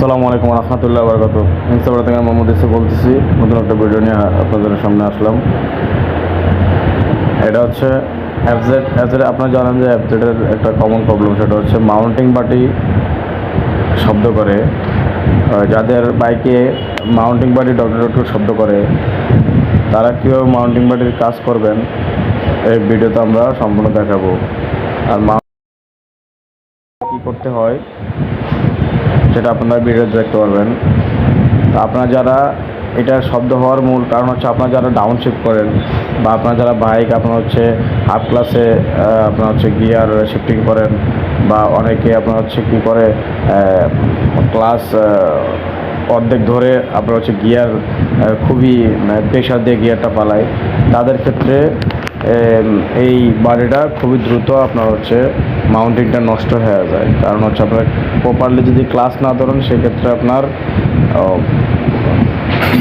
আসসালামু আলাইকুম রহমতুল্লাহ বরকাত। ইনস্টাগ্রাম থেকে মোহাম্মদ ইসে বলতেছি। নতুন একটা ভিডিও নিয়ে আপনাদের সামনে আসলাম। এটা হচ্ছে এফজেড। আপনারা জানেন যে এফজেডের একটা কমন প্রবলেম, সেটা হচ্ছে মাউন্টিং বাটি শব্দ করে। যাদের বাইকে মাউন্টিং বাটি ডট শব্দ করে, তারা কীভাবে মাউন্টিং বাটির কাজ করবেন এই ভিডিওতে আমরা সম্পূর্ণ দেখাবো। আর কী করতে হয় সেটা আপনারা ভিডিওতে দেখতে পারবেন। তো আপনারা যারা এটা শব্দ হওয়ার মূল কারণ হচ্ছে আপনারা যারা ডাউন শিফট করেন, বা আপনারা যারা বাইক আপনার হচ্ছে হাফ ক্লাসে আপনার হচ্ছে গিয়ার শিফটিং করেন, বা অনেকে আপনার হচ্ছে কী করে ক্লাস অর্ধেক ধরে আপনার হচ্ছে গিয়ার খুবই প্রেশার দিয়ে গিয়ারটা পালায়, তাদের ক্ষেত্রে এই বাড়িটা খুবই দ্রুত আপনার হচ্ছে মাউন্টিংটা নষ্ট হয়ে যায়। কারণ হচ্ছে আপনার প্রপারলি যদি ক্লাস না ধরেন, সেক্ষেত্রে আপনার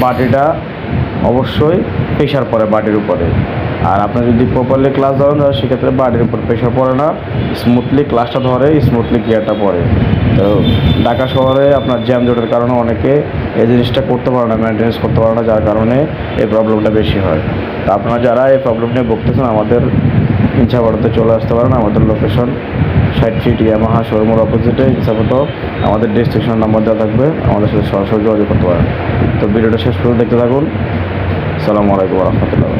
বাটিটা অবশ্যই প্রেশার পড়ে বাটির উপরে। আর আপনার যদি প্রপারলি ক্লাস ধরেন, সেক্ষেত্রে বাটির উপর প্রেশার পড়ে না, স্মুথলি ক্লাসটা ধরে, স্মুথলি গিয়ারটা পড়ে। তো ঢাকা শহরে আপনার জ্যামজটের কারণে অনেকে এই জিনিসটা করতে পারে না, মেনটেন্স করতে পারে না, যার কারণে এই প্রবলেমটা বেশি হয়। তো আপনারা যারা এই প্রবলেম নিয়ে ভুগতেছেন, আমাদের ইনসাবাড়াতে চলে আসতে পারেন। আমাদের লোকেশন 60 ফিট ইয়ামাহা শোরুমের অপোজিটে ইনসাবাটো। আমাদের ডেস্টিনেশন নাম্বার দেওয়া থাকবে, আমাদের সাথে সরাসরি যোগাযোগ করতে পারেন। তো ভিডিওটা শেষ পর্যন্ত দেখতে থাকুন। আসসালামু আলাইকুম রহমতুল্লাহ।